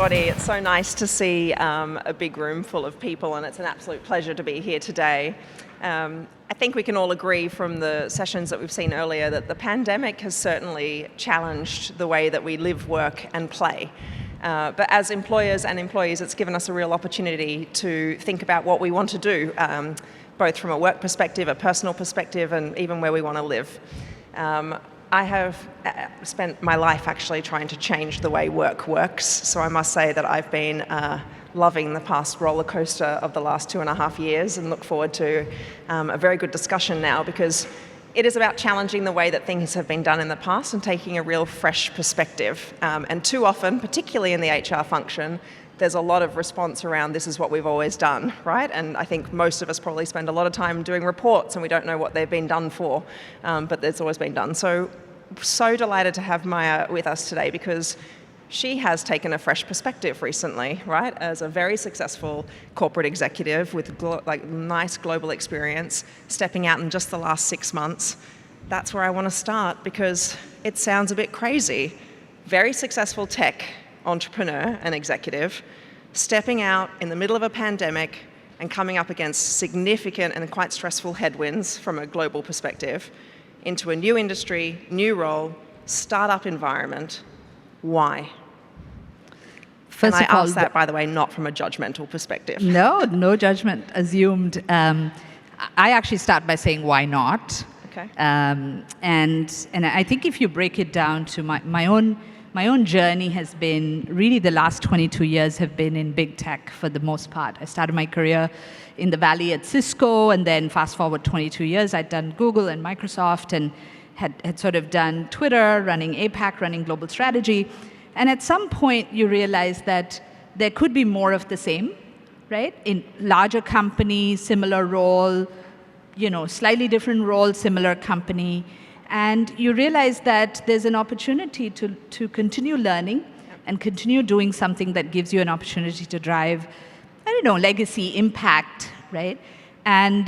everybody. It's so nice to see a big room full of people, and it's an absolute pleasure to be here today. I think we can all agree from the sessions that we've seen earlier that the pandemic has certainly challenged the way that we live, work, and play. But as employers and employees, it's given us a real opportunity to think about what we want to do, both from a work perspective, a personal perspective, and even where we want to live. I have spent my life actually trying to change the way work works, so I must say that I've been loving the past roller coaster of the last 2.5 years and look forward to a very good discussion now, because it is about challenging the way that things have been done in the past and taking a real fresh perspective. And too often, particularly in the HR function, there's a lot of response around this is what we've always done, right? And I think most of us probably spend a lot of time doing reports and we don't know what they've been done for, but it's always been done. So delighted to have Maya with us today, because she has taken a fresh perspective recently, right? As a very successful corporate executive with nice global experience, stepping out in just the last 6 months. That's where I want to start, because it sounds a bit crazy. Very successful tech entrepreneur and executive, stepping out in the middle of a pandemic and coming up against significant and quite stressful headwinds from a global perspective into a new industry, new role, startup environment. Why? First and of I all, ask that, by the way, not from a judgmental perspective. No judgment assumed. I actually start by saying, why not? Okay. And I think if you break it down to my own journey has been, really the last 22 years have been in big tech for the most part. I started my career in the Valley at Cisco, and then fast forward 22 years, I'd done Google and Microsoft, and had sort of done Twitter, running APAC, running global strategy. And at some point you realize that there could be more of the same, right? In larger company, similar role, slightly different role, similar company. And you realize that there's an opportunity to continue learning and continue doing something that gives you an opportunity to drive, legacy, impact, right? And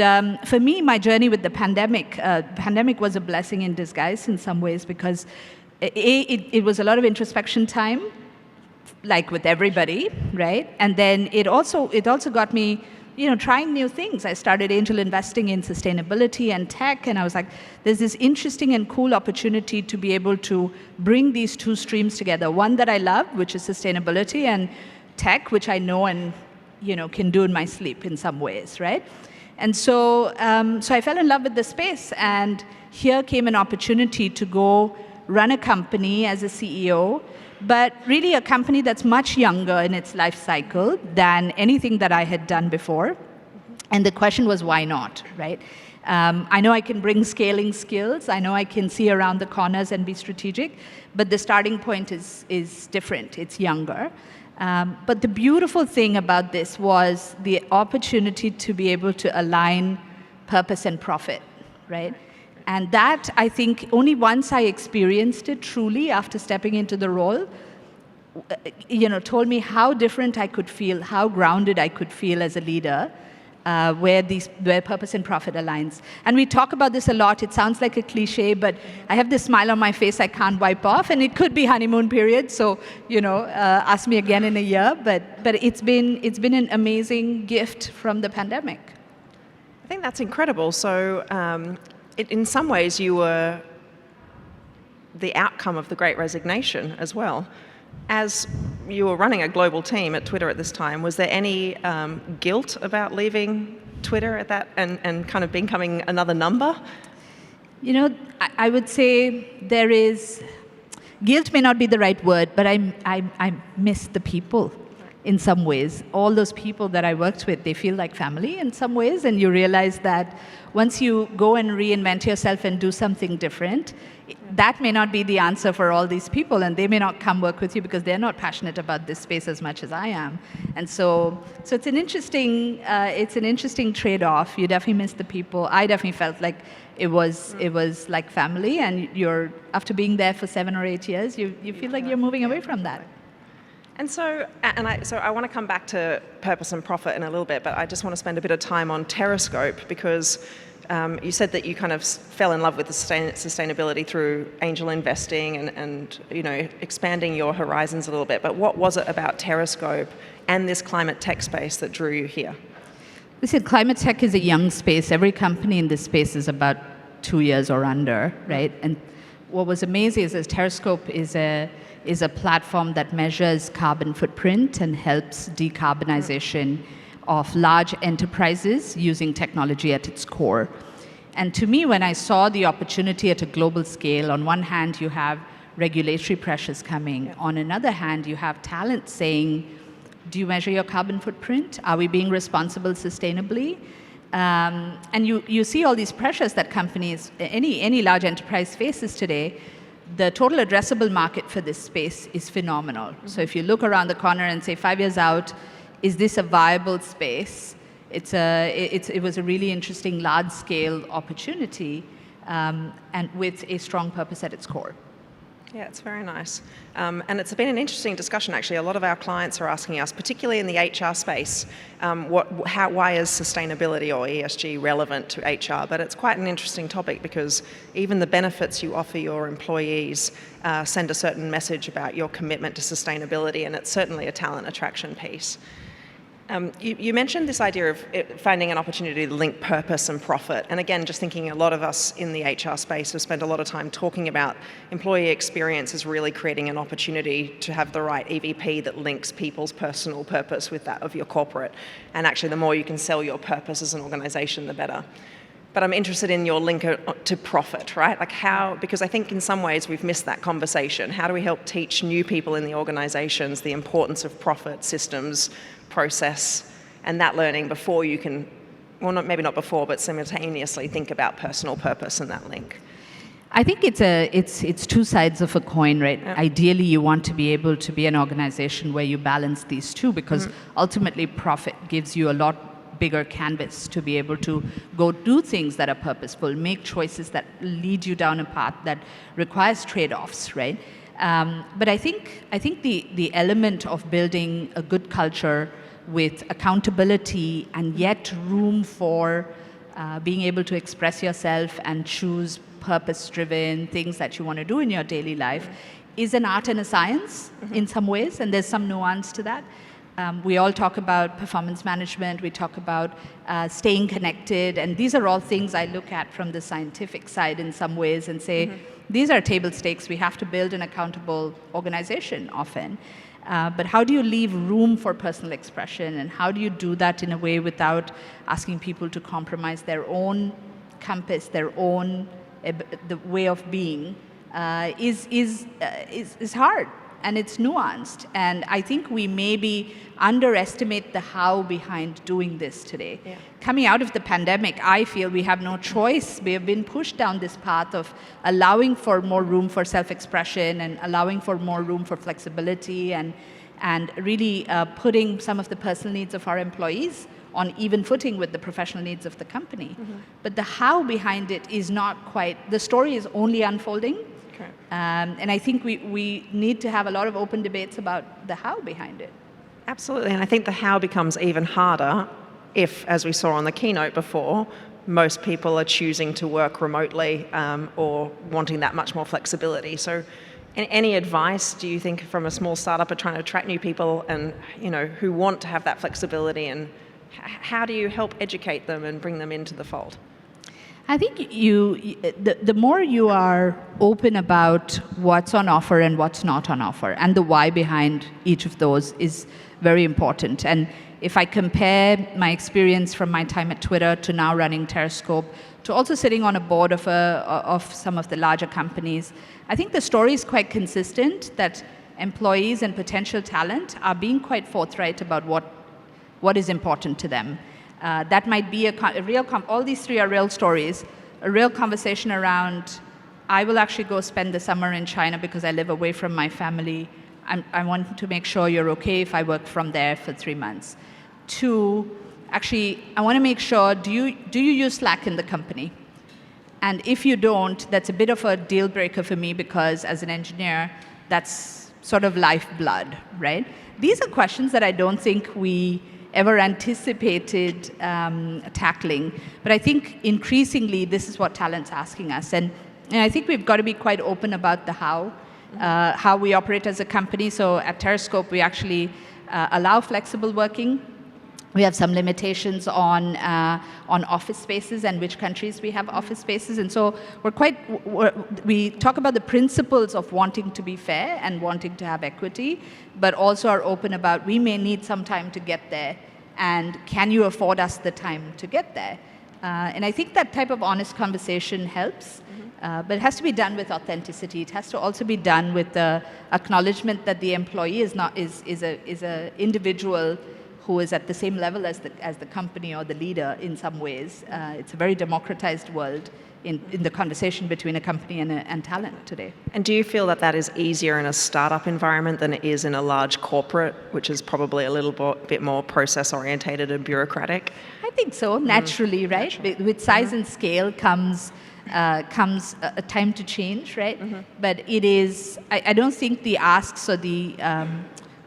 for me, my journey with the pandemic was a blessing in disguise in some ways, because it was a lot of introspection time, like with everybody, right? And then it also got me trying new things. I started angel investing in sustainability and tech, and I was like, there's this interesting and cool opportunity to be able to bring these two streams together. One that I love, which is sustainability, and tech, which I know and can do in my sleep in some ways, right? And so I fell in love with the space, and here came an opportunity to go run a company as a CEO, but really a company that's much younger in its life cycle than anything that I had done before. And the question was, why not, right? I know I can bring scaling skills. I know I can see around the corners and be strategic, but the starting point is different. It's younger. But the beautiful thing about this was the opportunity to be able to align purpose and profit, right? And that, I think, only once I experienced it truly after stepping into the role, told me how different I could feel, how grounded I could feel as a leader, where purpose and profit aligns. And we talk about this a lot. It sounds like a cliche, but I have this smile on my face I can't wipe off, and it could be honeymoon period. So ask me again in a year. But it's been an amazing gift from the pandemic. I think that's incredible. So in some ways, you were the outcome of the Great Resignation as well. As you were running a global team at Twitter at this time, was there any guilt about leaving Twitter at that and kind of becoming another number? I would say there is, guilt may not be the right word, but I miss the people in some ways. All those people that I worked with, they feel like family in some ways, and you realize that once you go and reinvent yourself and do something different, that may not be the answer for all these people, and they may not come work with you because they're not passionate about this space as much as I am. And so it's an interesting trade-off. You definitely miss the people. I definitely felt like it was like family, and after being there for 7 or 8 years, you feel like you're moving away from that. And so I want to come back to purpose and profit in a little bit, but I just want to spend a bit of time on Periscope, because You said that you kind of fell in love with the sustainability through angel investing and expanding your horizons a little bit. But what was it about Periscope and this climate tech space that drew you here? Listen, climate tech is a young space. Every company in this space is about 2 years or under, right? And what was amazing is Periscope is a platform that measures carbon footprint and helps decarbonization of large enterprises using technology at its core. And to me, when I saw the opportunity at a global scale, on one hand, you have regulatory pressures coming. Yeah. On another hand, you have talent saying, do you measure your carbon footprint? Are we being responsible sustainably? And you see all these pressures that companies, any large enterprise faces today. The total addressable market for this space is phenomenal. Mm-hmm. So if you look around the corner and say 5 years out, is this a viable space? It was a really interesting large-scale opportunity, and with a strong purpose at its core. Yeah, it's very nice. And it's been an interesting discussion, actually. A lot of our clients are asking us, particularly in the HR space, why is sustainability or ESG relevant to HR? But it's quite an interesting topic because even the benefits you offer your employees send a certain message about your commitment to sustainability, and it's certainly a talent attraction piece. You mentioned this idea of finding an opportunity to link purpose and profit. And again, just thinking a lot of us in the HR space have spent a lot of time talking about employee experience as really creating an opportunity to have the right EVP that links people's personal purpose with that of your corporate. And actually, the more you can sell your purpose as an organization, the better. But I'm interested in your link to profit, right? Like how, because I think in some ways we've missed that conversation. How do we help teach new people in the organizations the importance of profit systems, process, and that learning before you can, well, maybe not before, but simultaneously think about personal purpose and that link? I think it's two sides of a coin, right? Yeah. Ideally, you want to be able to be an organization where you balance these two, because ultimately profit gives you a lot bigger canvas to be able to go do things that are purposeful, make choices that lead you down a path that requires trade-offs, right? But I think the element of building a good culture with accountability and yet room for being able to express yourself and choose purpose-driven things that you want to do in your daily life is an art and a science in some ways, and there's some nuance to that. We all talk about performance management, we talk about staying connected, and these are all things I look at from the scientific side in some ways and say, these are table stakes. We have to build an accountable organization often. But how do you leave room for personal expression, and how do you do that in a way without asking people to compromise their own compass, their own the way of being, is hard, and it's nuanced. And I think we maybe underestimate the how behind doing this today. Yeah. Coming out of the pandemic, I feel we have no choice. We have been pushed down this path of allowing for more room for self-expression and allowing for more room for flexibility and really putting some of the personal needs of our employees on even footing with the professional needs of the company. But the how behind it is not quite, the story is only unfolding. Okay. And I think we need to have a lot of open debates about the how behind it. Absolutely, and I think the how becomes even harder if, as we saw on the keynote before, most people are choosing to work remotely or wanting that much more flexibility. So any advice, do you think, from a small startup are trying to attract new people and who want to have that flexibility, and how do you help educate them and bring them into the fold? I think the more you are open about what's on offer and what's not on offer, and the why behind each of those is very important. And if I compare my experience from my time at Twitter to now running Periscope, to also sitting on a board of some of the larger companies, I think the story is quite consistent that employees and potential talent are being quite forthright about what is important to them. That might be a real, all these three are real stories, a real conversation around, I will actually go spend the summer in China because I live away from my family. I want to make sure you're okay if I work from there for 3 months. 2, actually, I want to make sure, do you use Slack in the company? And if you don't, that's a bit of a deal breaker for me, because as an engineer, that's sort of lifeblood, right? These are questions that I don't think we ever anticipated tackling. But I think increasingly this is what talent's asking us. And I think we've got to be quite open about the how we operate as a company. So at Periscope, we actually allow flexible working. We have some limitations on office spaces and which countries we have office spaces. And so we talk about the principles of wanting to be fair and wanting to have equity, but also are open about we may need some time to get there, and can you afford us the time to get there? And I think that type of honest conversation helps. But it has to be done with authenticity. It has to also be done with the acknowledgement that the employee is a individual who is at the same level as the company or the leader in some ways. It's a very democratized world in the conversation between a company and talent today. And do you feel that that is easier in a startup environment than it is in a large corporate, which is probably a little bit more process-orientated and bureaucratic? I think so, naturally, right? Naturally. With size and scale comes a time to change, right? But it is, I don't think the asks or the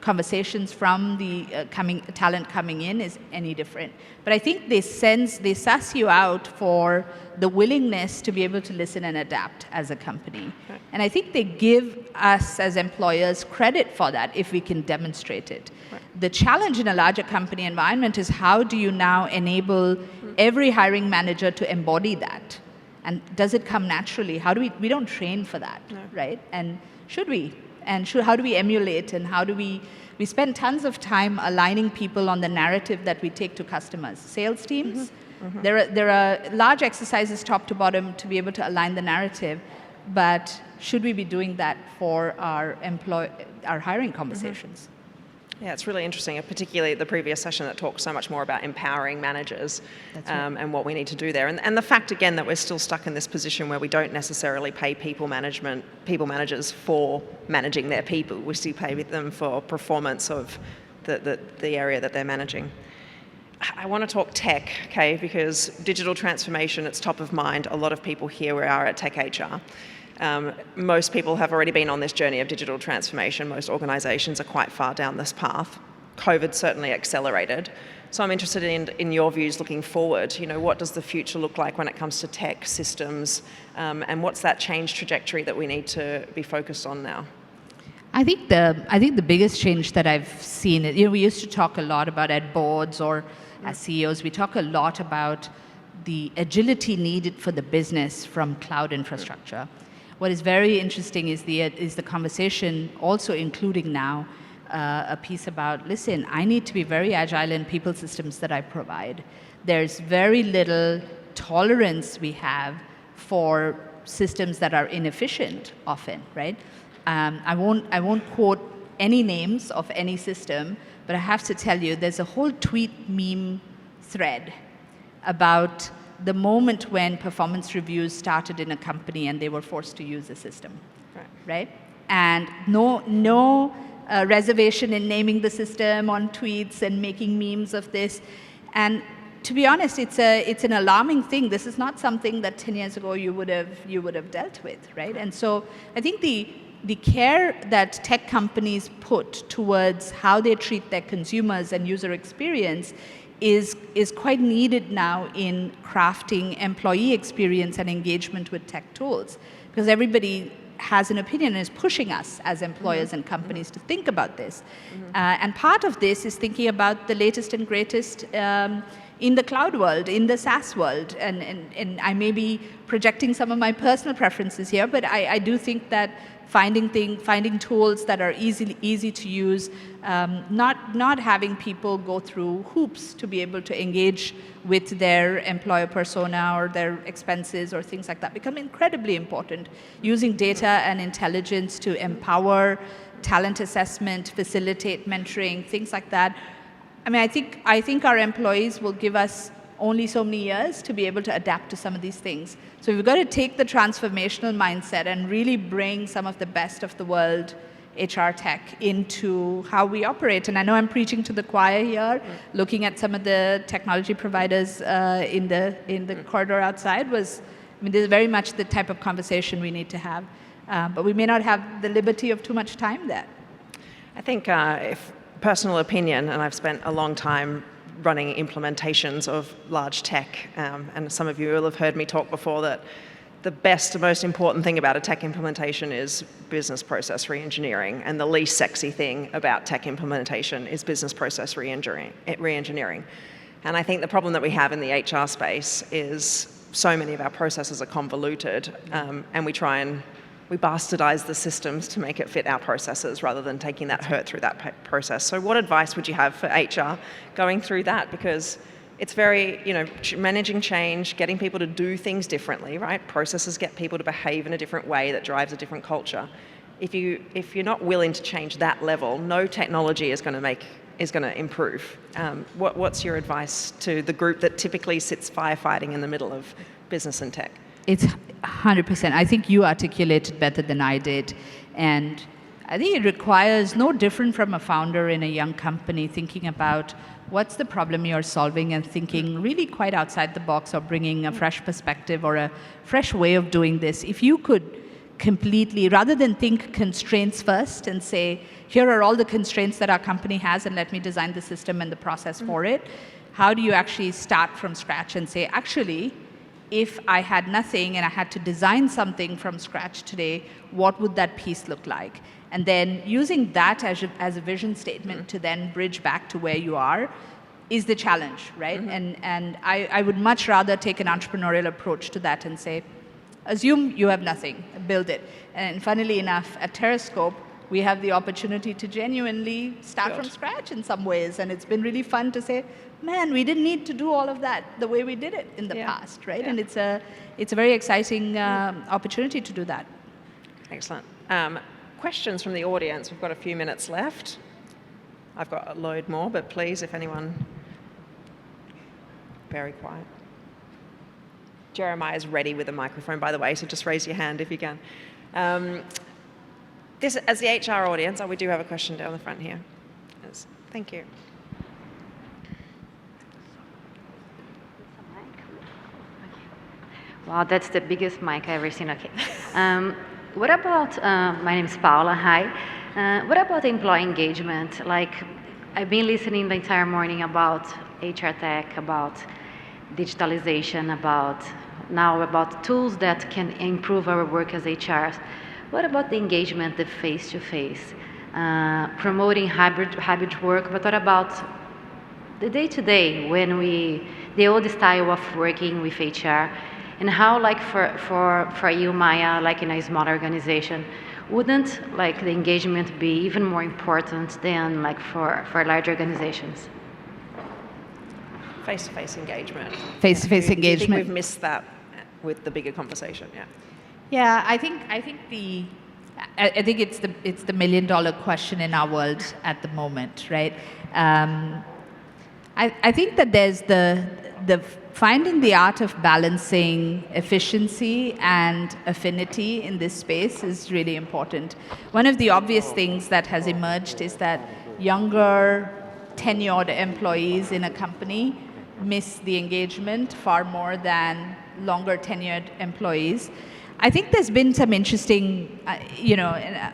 conversations from the talent coming in is any different. But I think they suss you out for the willingness to be able to listen and adapt as a company. Right. And I think they give us as employers credit for that if we can demonstrate it. Right. The challenge in a larger company environment is how do you now enable every hiring manager to embody that? And does it come naturally? How do we don't train for that, right? And should we? And how do we emulate, and how do we spend tons of time aligning people on the narrative that we take to customers. Sales teams, there are large exercises top to bottom to be able to align the narrative, but should we be doing that for our hiring conversations? Yeah, it's really interesting, particularly the previous session that talked so much more about empowering managers. That's right. And what we need to do there. And the fact, again, that we're still stuck in this position where we don't necessarily pay people managers for managing their people. We still pay them for performance of the area that they're managing. I want to talk tech, okay, because digital transformation, it's top of mind. A lot of people here we are at TechHR. Most people have already been on this journey of digital transformation. Most organisations are quite far down this path. COVID certainly accelerated. So I'm interested in your views looking forward. You know, what does the future look like when it comes to tech systems, and what's that change trajectory that we need to be focused on now? I think the biggest change that I've seen, we used to talk a lot about at boards or as CEOs, we talk a lot about the agility needed for the business from cloud infrastructure. What is very interesting is the conversation also including now a piece about, listen, I need to be very agile in people systems that I provide. There's very little tolerance we have for systems that are inefficient often, right? I won't quote any names of any system, but I have to tell you, there's a whole tweet meme thread about the moment when performance reviews started in a company and they were forced to use a system, right? And no reservation in naming the system on tweets and making memes of this. And to be honest, it's an alarming thing. This is not something that 10 years ago you would have dealt with, right? And so I think the care that tech companies put towards how they treat their consumers and user experience is quite needed now in crafting employee experience and engagement with tech tools, because everybody has an opinion and is pushing us as employers and companies to think about this. And part of this is thinking about the latest and greatest in the cloud world, in the SaaS world. And I may be projecting some of my personal preferences here, but I do think that finding tools that are easy to use, not having people go through hoops to be able to engage with their employer persona or their expenses or things like that become incredibly important. Using data and intelligence to empower talent assessment, facilitate mentoring, things like that. I mean, I think our employees will give us only so many years to be able to adapt to some of these things. So we've got to take the transformational mindset and really bring some of the best of the world HR tech into how we operate. And I know I'm preaching to the choir here, looking at some of the technology providers in the corridor outside this is very much the type of conversation we need to have. But we may not have the liberty of too much time there. I think if personal opinion, and I've spent a long time running implementations of large tech, and some of you will have heard me talk before that the best, most important thing about a tech implementation is business process reengineering, and the least sexy thing about tech implementation is business process reengineering. And I think the problem that we have in the HR space is so many of our processes are convoluted, and we bastardize the systems to make it fit our processes rather than taking that hurt through that process. So what advice would you have for HR going through that? Because it's very, managing change, getting people to do things differently, right? Processes get people to behave in a different way that drives a different culture. If you're not willing to change that level, no technology is going to improve. What's your advice to the group that typically sits firefighting in the middle of business and tech? It's 100%. I think you articulated better than I did. And I think it requires no different from a founder in a young company thinking about what's the problem you're solving and thinking really quite outside the box or bringing a fresh perspective or a fresh way of doing this. If you could completely, rather than think constraints first and say, here are all the constraints that our company has and let me design the system and the process for it, how do you actually start from scratch and say, actually, if I had nothing and I had to design something from scratch today, what would that piece look like? And then using that as a vision statement to then bridge back to where you are is the challenge, right? And I would much rather take an entrepreneurial approach to that and say, assume you have nothing, build it. And funnily enough, at Periscope, we have the opportunity to genuinely start from scratch in some ways. And it's been really fun to say, man, we didn't need to do all of that the way we did it in the past, right? And it's a very exciting opportunity to do that. Excellent. Questions from the audience. We've got a few minutes left. I've got a load more, but please, if anyone, very quiet. Jeremiah is ready with a microphone, by the way, so just raise your hand if you can. This, as the HR audience, we do have a question down the front here. Yes. Thank you. Wow, that's the biggest mic I've ever seen. Okay. What about, my name is Paula, hi. What about employee engagement? Like, I've been listening the entire morning about HR tech, about digitalization, about tools that can improve our work as HRs. What about the engagement, the face-to-face? Promoting hybrid work, but what about the day-to-day the old style of working with HR? And how, like for you, Maya, like in a small organization, wouldn't like the engagement be even more important than like for large organizations? Face-to-face engagement. Face-to-face engagement. Do you think we've missed that with the bigger conversation? Yeah. Yeah, I think it's the million-dollar question in our world at the moment, right? I think that there's the finding the art of balancing efficiency and affinity in this space is really important. One of the obvious things that has emerged is that younger, tenured employees in a company miss the engagement far more than longer tenured employees. I think there's been some interesting, and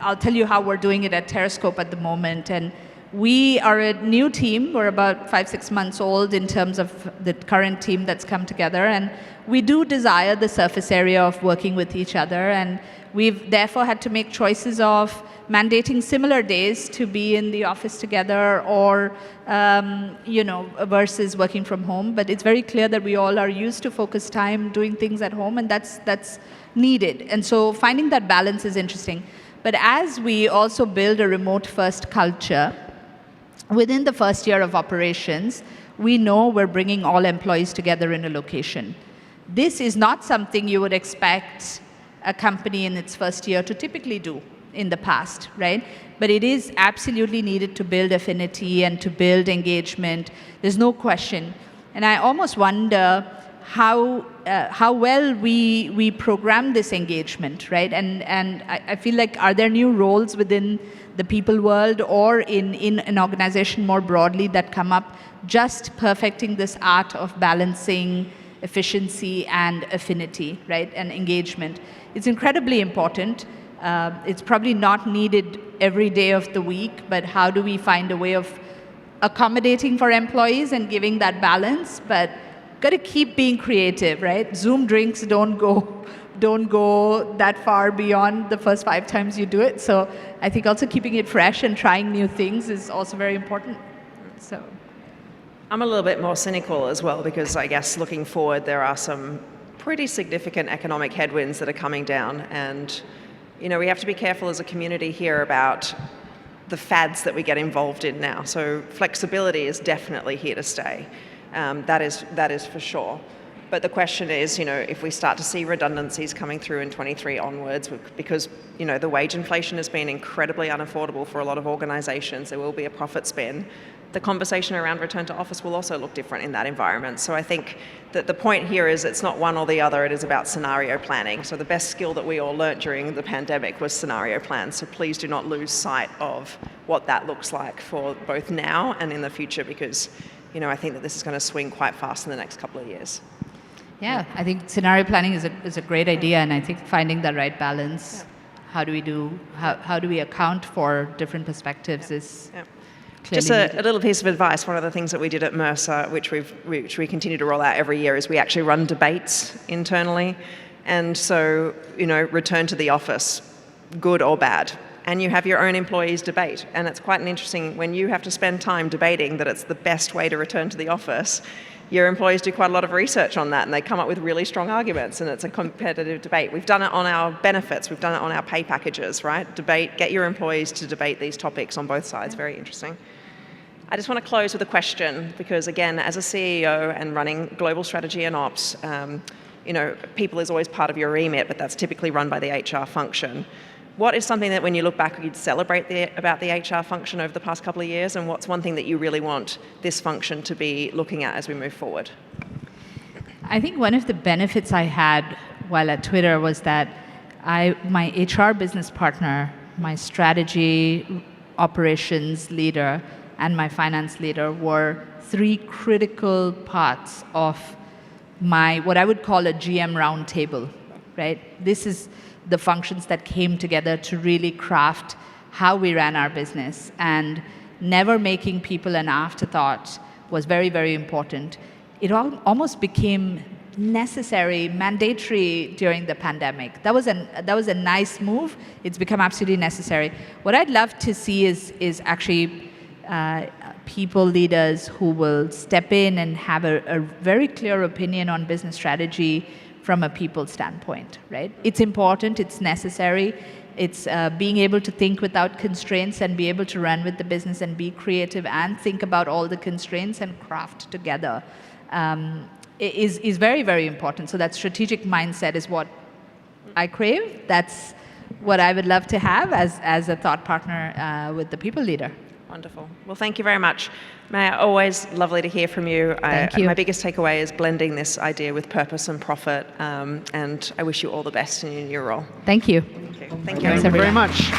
I'll tell you how we're doing it at Periscope at the moment. And we are a new team. We're about 5-6 months old in terms of the current team that's come together. And we do desire the surface area of working with each other. And we've therefore had to make choices of mandating similar days to be in the office together or, versus working from home. But it's very clear that we all are used to focus time doing things at home, and that's needed. And so finding that balance is interesting. But as we also build a remote-first culture, within the first year of operations, we know we're bringing all employees together in a location. This is not something you would expect a company in its first year to typically do in the past, right? But it is absolutely needed to build affinity and to build engagement. There's no question. And I almost wonder how well we program this engagement, right? And I feel like, are there new roles within the people world or in an organization more broadly that come up just perfecting this art of balancing efficiency and affinity, right? And engagement. It's incredibly important. It's probably not needed every day of the week, but how do we find a way of accommodating for employees and giving that balance, but got to keep being creative, right? Zoom drinks don't go that far beyond the first 5 times you do it. So I think also keeping it fresh and trying new things is also very important. So I'm a little bit more cynical as well, because I guess looking forward, there are some pretty significant economic headwinds that are coming down, and we have to be careful as a community here about the fads that we get involved in now. So flexibility is definitely here to stay. That is for sure. But the question is, if we start to see redundancies coming through in 23 onwards, because, the wage inflation has been incredibly unaffordable for a lot of organizations, there will be a profit spin. The conversation around return to office will also look different in that environment. So I think that the point here is it's not one or the other, it is about scenario planning. So the best skill that we all learnt during the pandemic was scenario plans. So please do not lose sight of what that looks like for both now and in the future, because, I think that this is going to swing quite fast in the next couple of years. Yeah, I think scenario planning is a great idea, and I think finding the right balance, how do we account for different perspectives is just a little piece of advice. One of the things that we did at Mercer, which we continue to roll out every year, is we actually run debates internally. And so, return to the office, good or bad. And you have your own employees debate. And it's quite an interesting, when you have to spend time debating that it's the best way to return to the office, your employees do quite a lot of research on that, and they come up with really strong arguments, and it's a competitive debate. We've done it on our benefits, we've done it on our pay packages, right? Get your employees to debate these topics on both sides. Very interesting. I just want to close with a question, because again, as a CEO and running global strategy and ops, people is always part of your remit, but that's typically run by the HR function. What is something that when you look back you'd celebrate about the HR function over the past couple of years, and what's one thing that you really want this function to be looking at as we move forward? I think one of the benefits I had while at Twitter was that my HR business partner, my strategy operations leader, and my finance leader were 3 critical parts of what I would call a GM roundtable, right? This is the functions that came together to really craft how we ran our business, and never making people an afterthought was very, very important. It almost became necessary, mandatory during the pandemic. That was a nice move. It's become absolutely necessary. What I'd love to see is actually people, leaders who will step in and have a very clear opinion on business strategy from a people standpoint, right? It's important, it's necessary. It's being able to think without constraints and be able to run with the business and be creative and think about all the constraints and craft together is very, very important. So that strategic mindset is what I crave. That's what I would love to have as a thought partner with the people leader. Wonderful. Well, thank you very much. Maya, always lovely to hear from you. Thank you. My biggest takeaway is blending this idea with purpose and profit, and I wish you all the best in your new role. Thank you. Thank you. Thank you very much.